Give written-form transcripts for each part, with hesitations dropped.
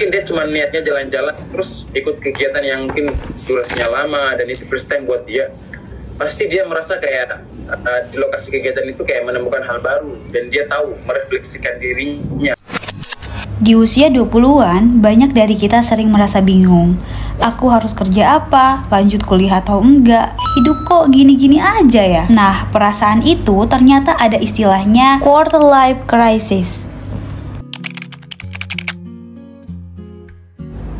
mungkin dia cuma niatnya jalan-jalan terus ikut kegiatan yang mungkin durasinya lama dan itu first time buat dia, pasti dia merasa kayak di lokasi kegiatan itu kayak menemukan hal baru dan dia tahu merefleksikan dirinya. Di usia 20-an, banyak dari kita sering merasa bingung. Aku harus kerja apa? Lanjut kuliah atau enggak? Hidup kok gini-gini aja ya? Nah, perasaan itu ternyata ada istilahnya quarter life crisis.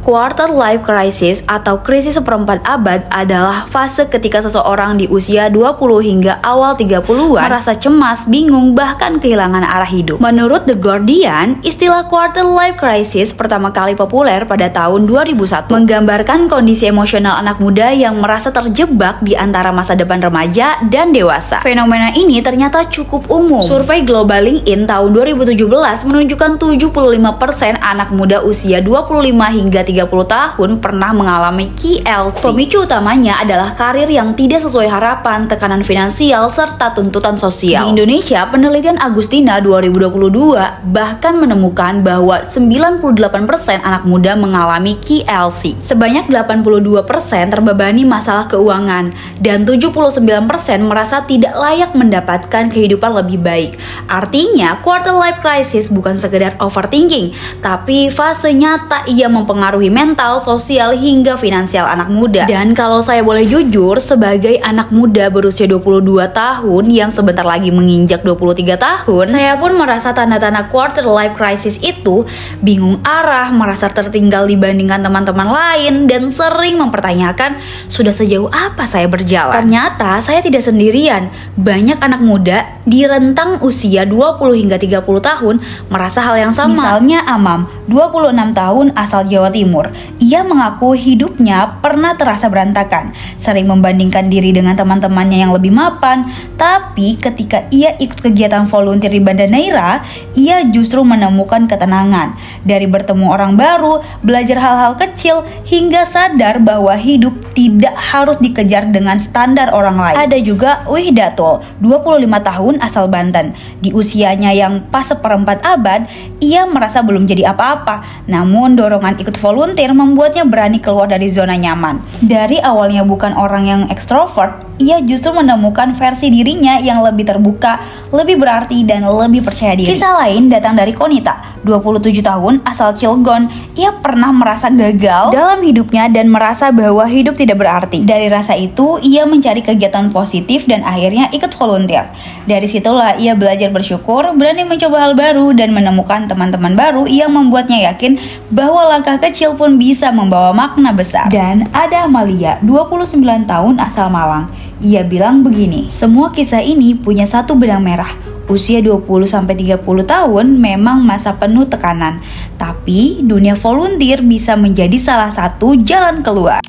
Quarter life crisis atau krisis seperempat abad adalah fase ketika seseorang di usia 20 hingga awal 30-an merasa cemas, bingung, bahkan kehilangan arah hidup. Menurut The Guardian, istilah quarter life crisis pertama kali populer pada tahun 2001, menggambarkan kondisi emosional anak muda yang merasa terjebak di antara masa depan remaja dan dewasa. Fenomena ini ternyata cukup umum. Survei Global LinkedIn tahun 2017 menunjukkan 75% anak muda usia 25 hingga 30 tahun pernah mengalami KLC. Pemicu utamanya adalah karir yang tidak sesuai harapan, tekanan finansial, serta tuntutan sosial. Di Indonesia, penelitian Agustina 2022 bahkan menemukan bahwa 98% anak muda mengalami KLC. Sebanyak 82% terbebani masalah keuangan dan 79% merasa tidak layak mendapatkan kehidupan lebih baik. Artinya, quarter life crisis bukan sekedar overthinking, tapi fase nyata ia mempengaruhi mental, sosial, hingga finansial anak muda. Dan kalau saya boleh jujur, sebagai anak muda berusia 22 tahun yang sebentar lagi menginjak 23 tahun, saya pun merasa tanda-tanda quarter life crisis itu bingung arah, merasa tertinggal dibandingkan teman-teman lain, dan sering mempertanyakan sudah sejauh apa saya berjalan. Ternyata saya tidak sendirian. Banyak anak muda di rentang usia 20 hingga 30 tahun merasa hal yang sama. Misalnya Amam, 26 tahun asal Jawa Timur. Ia mengaku hidupnya pernah terasa berantakan, sering membandingkan diri dengan teman-temannya yang lebih mapan. Tapi ketika ia ikut kegiatan volunteer di Banda Neira, ia justru menemukan ketenangan. Dari bertemu orang baru, belajar hal-hal kecil, hingga sadar bahwa hidup tidak harus dikejar dengan standar orang lain. Ada juga Wihdatul, 25 tahun asal Banten. Di usianya yang pas seperempat abad, ia merasa belum jadi apa-apa. Namun dorongan ikut volunteer membuatnya berani keluar dari zona nyaman. Dari awalnya bukan orang yang ekstrovert, ia justru menemukan versi dirinya yang lebih terbuka, lebih berarti, dan lebih percaya diri. Kisah lain datang dari Konita, 27 tahun asal Cilegon. Ia pernah merasa gagal dalam hidupnya dan merasa bahwa hidup tidak berarti. Dari rasa itu, ia mencari kegiatan positif dan akhirnya ikut volunteer. Dari situlah ia belajar bersyukur, berani mencoba hal baru, dan menemukan teman-teman baru yang membuatnya yakin bahwa langkah kecil pun bisa membawa makna besar. Dan ada Amalia, 29 tahun asal Malang. Ia bilang begini, semua kisah ini punya satu benang merah. Usia 20-30 tahun memang masa penuh tekanan, tapi dunia volunteer bisa menjadi salah satu jalan keluar.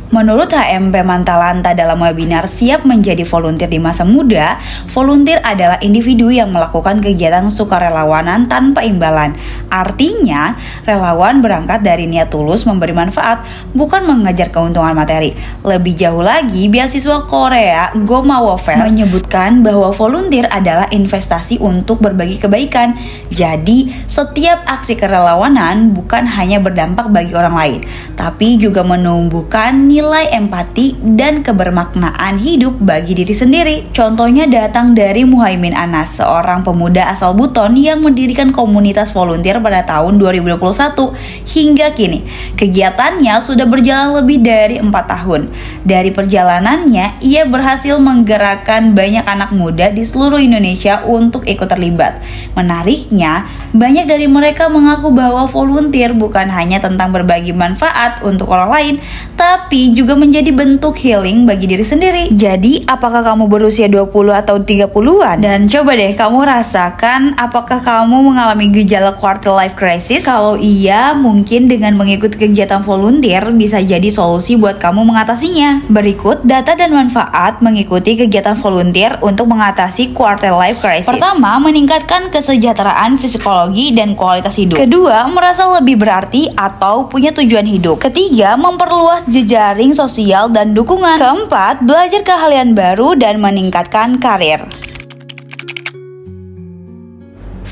Menurut HMP Mantalanta dalam webinar Siap Menjadi Volunteer di Masa Muda, volunteer adalah individu yang melakukan kegiatan sukarelawanan tanpa imbalan. Artinya, relawan berangkat dari niat tulus memberi manfaat, bukan mengejar keuntungan materi. Lebih jauh lagi, beasiswa Korea Goma Wofest menyebutkan bahwa volunteer adalah investasi untuk berbagi kebaikan. Jadi, setiap aksi kerelawanan bukan hanya berdampak bagi orang lain, tapi juga menumbuhkan nilai empati dan kebermaknaan hidup bagi diri sendiri. Contohnya datang dari Muhaimin Anas, seorang pemuda asal Buton yang mendirikan komunitas volunteer pada tahun 2021. Hingga kini, kegiatannya sudah berjalan lebih dari 4 tahun. Dari perjalanannya, ia berhasil menggerakkan banyak anak muda di seluruh Indonesia untuk ikut terlibat. Menariknya, banyak dari mereka mengaku bahwa volunteer bukan hanya tentang berbagi manfaat untuk orang lain, tapi juga menjadi bentuk healing bagi diri sendiri. Jadi, apakah kamu berusia 20 atau 30-an? Dan coba deh kamu rasakan apakah kamu mengalami gejala quarter life crisis? Kalau iya, mungkin dengan mengikuti kegiatan volunteer bisa jadi solusi buat kamu mengatasinya. Berikut data dan manfaat mengikuti kegiatan volunteer untuk mengatasi quarter life crisis. Pertama, meningkatkan kesejahteraan psikologi dan kualitas hidup. Kedua, merasa lebih berarti atau punya tujuan hidup. Ketiga, memperluas jejaring sosial dan dukungan. Keempat, belajar keahlian baru dan meningkatkan karir.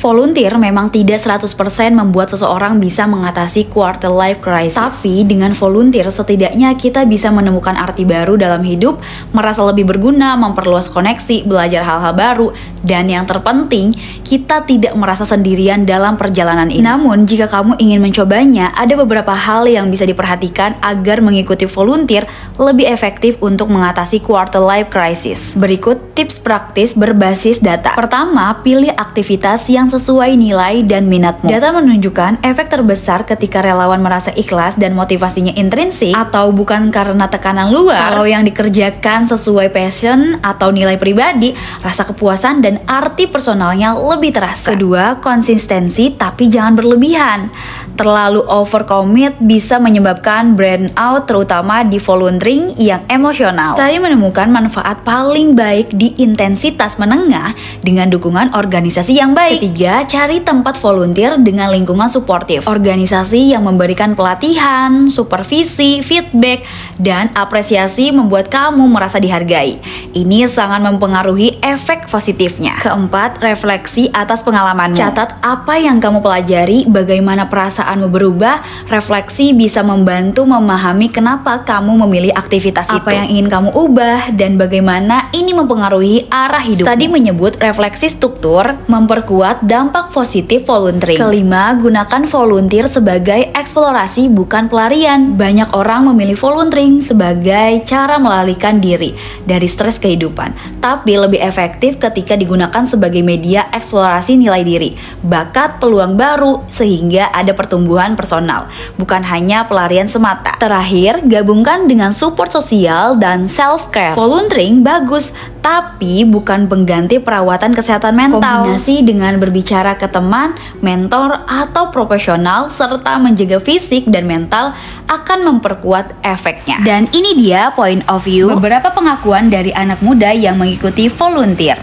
Volunteer memang tidak 100% membuat seseorang bisa mengatasi quarter life crisis. Tapi dengan volunteer setidaknya kita bisa menemukan arti baru dalam hidup, merasa lebih berguna, memperluas koneksi, belajar hal-hal baru, dan yang terpenting, kita tidak merasa sendirian dalam perjalanan ini. Namun, jika kamu ingin mencobanya, ada beberapa hal yang bisa diperhatikan agar mengikuti volunteer lebih efektif untuk mengatasi quarter life crisis. Berikut tips praktis berbasis data. Pertama, pilih aktivitas yang sesuai nilai dan minatmu. Data menunjukkan efek terbesar ketika relawan merasa ikhlas dan motivasinya intrinsik atau bukan karena tekanan luar. Kalau yang dikerjakan sesuai passion atau nilai pribadi, rasa kepuasan dan arti personalnya lebih terasa. Kedua, konsistensi tapi jangan berlebihan. Terlalu overcommit bisa menyebabkan burnout, terutama di volunteering yang emosional. Studi menemukan manfaat paling baik di intensitas menengah dengan dukungan organisasi yang baik. Ketiga, cari tempat volunteer dengan lingkungan suportif. Organisasi yang memberikan pelatihan, supervisi, feedback, dan apresiasi membuat kamu merasa dihargai. Ini sangat mempengaruhi efek positifnya. Keempat, refleksi atas pengalamanmu. Catat apa yang kamu pelajari, bagaimana perasaanmu berubah. Refleksi bisa membantu memahami kenapa kamu memilih aktivitas itu, apa yang ingin kamu ubah, dan bagaimana ini mempengaruhi arah hidup. Tadi menyebut refleksi struktur memperkuat dampak positif volunteering. Kelima, gunakan volunteer sebagai eksplorasi bukan pelarian. Banyak orang memilih volunteering sebagai cara melarikan diri dari stres kehidupan, tapi lebih efektif ketika digunakan sebagai media eksplorasi nilai diri, bakat, peluang baru, sehingga ada pertumbuhan personal, bukan hanya pelarian semata. Terakhir, gabungkan dengan support sosial dan self-care. Volunteering bagus, tapi bukan pengganti perawatan kesehatan mental. Kombinasi dengan berbicara ke teman, mentor, atau profesional, serta menjaga fisik dan mental akan memperkuat efeknya. Dan ini dia point of view beberapa pengakuan dari anak muda yang mengikuti volunteer.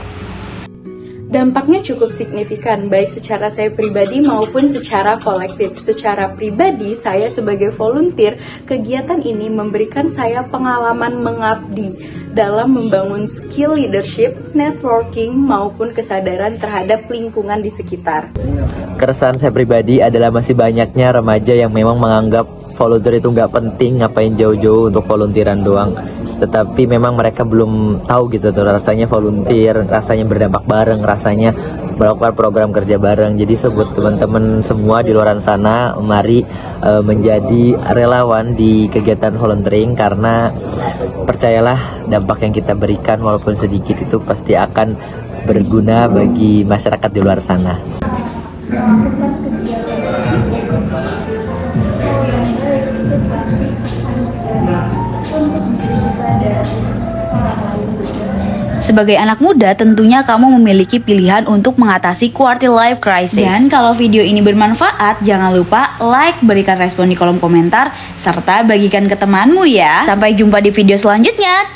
Dampaknya cukup signifikan, baik secara saya pribadi maupun secara kolektif. Secara pribadi, saya sebagai volunteer, kegiatan ini memberikan saya pengalaman mengabdi dalam membangun skill leadership, networking, maupun kesadaran terhadap lingkungan di sekitar. Keresahan saya pribadi adalah masih banyaknya remaja yang memang menganggap volunteer itu nggak penting, ngapain jauh-jauh untuk volunteeran doang. Tetapi memang mereka belum tahu gitu tuh rasanya volunteer, rasanya berdampak bareng, rasanya melakukan program kerja bareng. Jadi sebut teman-teman semua di luar sana, mari menjadi relawan di kegiatan volunteering, karena percayalah dampak yang kita berikan walaupun sedikit itu pasti akan berguna bagi masyarakat di luar sana. Sebagai anak muda, tentunya kamu memiliki pilihan untuk mengatasi quarter life crisis. Dan kalau video ini bermanfaat, jangan lupa like, berikan respon di kolom komentar, serta bagikan ke temanmu ya. Sampai jumpa di video selanjutnya.